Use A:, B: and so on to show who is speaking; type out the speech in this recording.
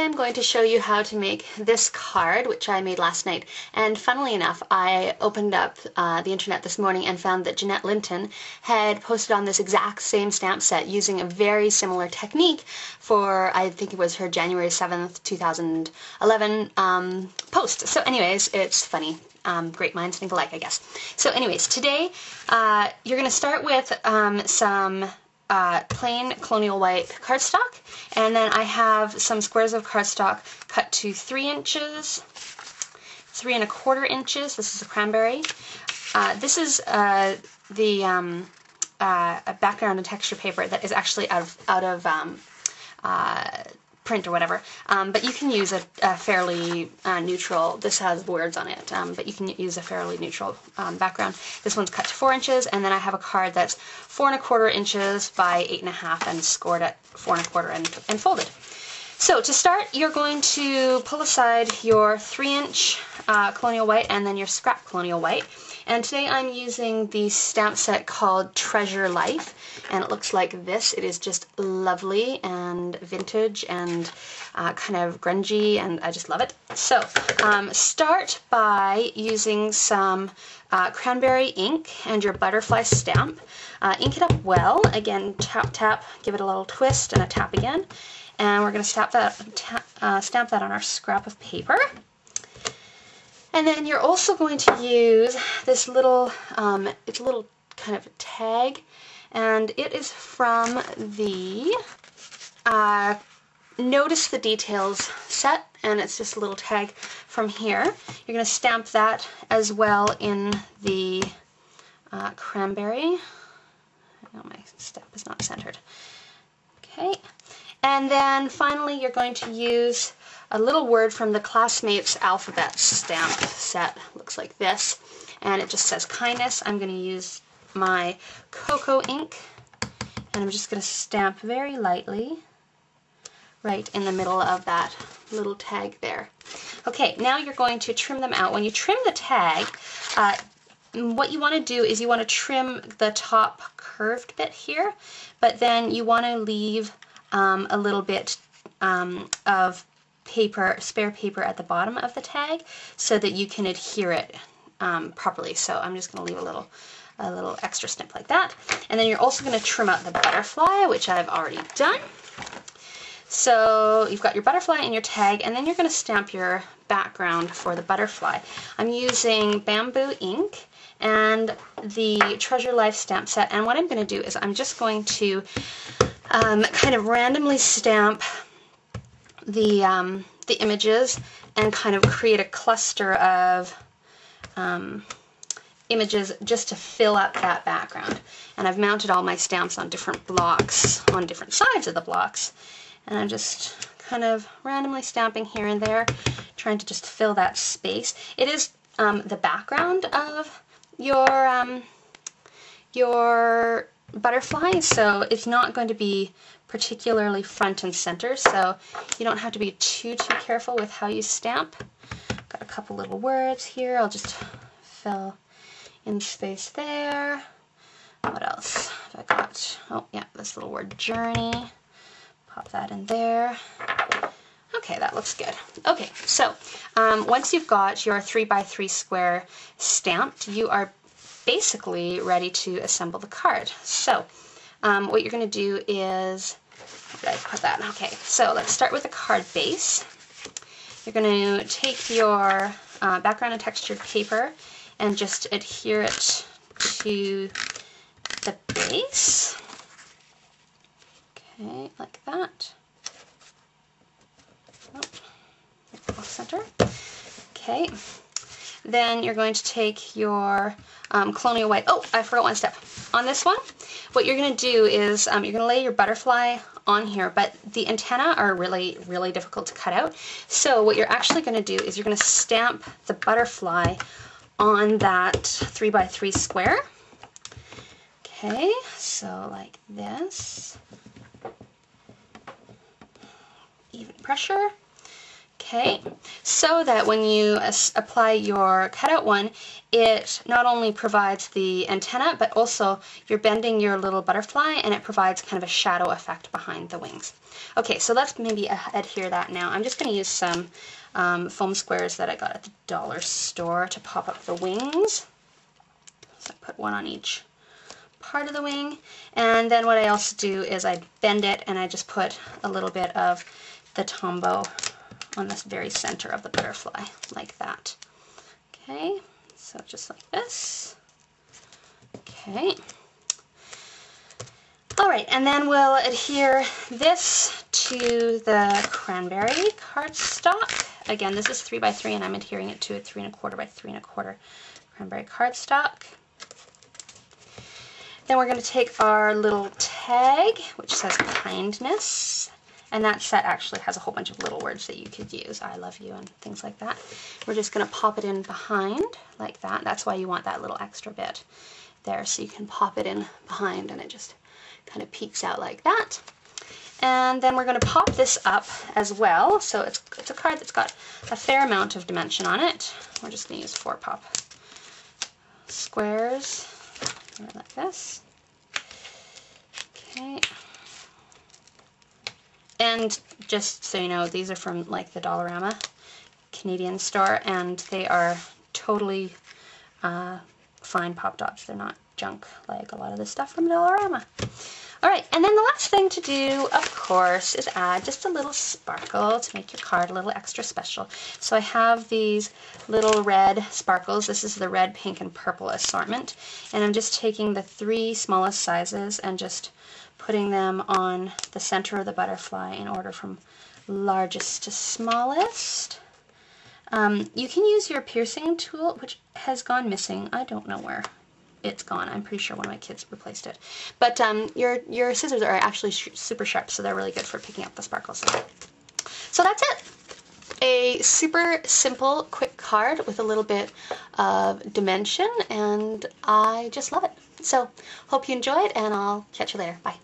A: I'm going to show you how to make this card, which I made last night. And funnily enough, I opened up the internet this morning and found that Jeanette Linton had posted on this exact same stamp set using a very similar technique for, I think it was her January 7th, 2011 post. So anyways, it's funny. Great minds think alike, I guess. So anyways, today you're going to start with some plain Colonial White cardstock, and then I have some squares of cardstock cut to 3 inches, 3 1/4 inches. This is a cranberry. This is a background and texture paper that is actually out of print or whatever, but you can use a fairly neutral, this has words on it, but you can use a fairly neutral background. This one's cut to 4 inches, and then I have a card that's 4 1/4 inches by 8 1/2 and scored at 4 1/4 and folded. So to start, you're going to pull aside your 3-inch Colonial White and then your scrap Colonial White. And today I'm using the stamp set called Treasure Life, and it looks like this. It is just lovely and vintage and kind of grungy, and I just love it. So start by using some cranberry ink and your butterfly stamp. Ink it up well. Again, tap, tap, give it a little twist and a tap again. And we're going to stamp that on our scrap of paper. And then you're also going to use this little, it's a little kind of tag, and it is from the Notice the Details set, and it's just a little tag from here. You're going to stamp that as well in the cranberry. Oh, my stamp is not centered. Okay. And then finally you're going to use a little word from the Classmates Alphabet stamp set. Looks like this. And it just says kindness. I'm going to use my cocoa ink, and I'm just going to stamp very lightly right in the middle of that little tag there. Okay, now you're going to trim them out. When you trim the tag, what you want to do is you want to trim the top curved bit here, but then you want to leave a little bit of paper, spare paper at the bottom of the tag so that you can adhere it properly. So I'm just going to leave a little extra snip like that. And then you're also going to trim out the butterfly, which I've already done. So you've got your butterfly and your tag, and then you're going to stamp your background for the butterfly. I'm using bamboo ink and the Treasure Life stamp set, and what I'm going to do is I'm just going to kind of randomly stamp the images and kind of create a cluster of images just to fill up that background. And I've mounted all my stamps on different blocks, on different sides of the blocks, and I'm just kind of randomly stamping here and there, trying to just fill that space. It is the background of your butterfly, so it's not going to be particularly front and center, so you don't have to be too careful with how you stamp. Got a couple little words here. I'll just fill in space there. What else have I got? Oh yeah, this little word journey. Pop that in there. Okay, that looks good. Okay, so once you've got your 3x3 square stamped, you are basically ready to assemble the card. So what you're going to do is, where did I put that? Okay, so let's start with the card base. You're going to take your background and textured paper and just adhere it to the base. Okay, like that. Oh, off center. Okay. Then you're going to take your Colonial White. Oh, I forgot one step. On this one, what you're going to do is you're going to lay your butterfly on here, but the antennae are really, really difficult to cut out. So what you're actually going to do is you're going to stamp the butterfly on that 3x3 square. Okay, so like this. Even pressure. Okay, so that when you apply your cutout one, it not only provides the antenna, but also you're bending your little butterfly, and it provides kind of a shadow effect behind the wings. Okay, so let's maybe adhere that now. I'm just going to use some foam squares that I got at the dollar store to pop up the wings. So I put one on each part of the wing, and then what I also do is I bend it and I just put a little bit of the tombow on this very center of the butterfly, like that. Okay, so just like this. Okay. Alright, and then we'll adhere this to the cranberry cardstock. Again, this is 3 by 3, and I'm adhering it to a 3 1/4 by 3 1/4 cranberry cardstock. Then we're going to take our little tag, which says kindness. And that set actually has a whole bunch of little words that you could use. I love you and things like that. We're just going to pop it in behind like that. That's why you want that little extra bit there, so you can pop it in behind and it just kind of peeks out like that. And then we're going to pop this up as well. So it's a card that's got a fair amount of dimension on it. We're just going to use 4 pop squares like this. Okay. And just so you know, these are from like the Dollarama Canadian store, and they are totally fine pop dots. They're not junk like a lot of the stuff from Dollarama. Alright, and then the last thing to do, of course, is add just a little sparkle to make your card a little extra special. So I have these little red sparkles. This is the red, pink, and purple assortment. And I'm just taking the 3 smallest sizes and just putting them on the center of the butterfly in order from largest to smallest. You can use your piercing tool, which has gone missing. I don't know where it's gone. I'm pretty sure one of my kids replaced it. But your scissors are actually super sharp, so they're really good for picking up the sparkles. So that's it. A super simple, quick card with a little bit of dimension, and I just love it. So hope you enjoyed, and I'll catch you later. Bye.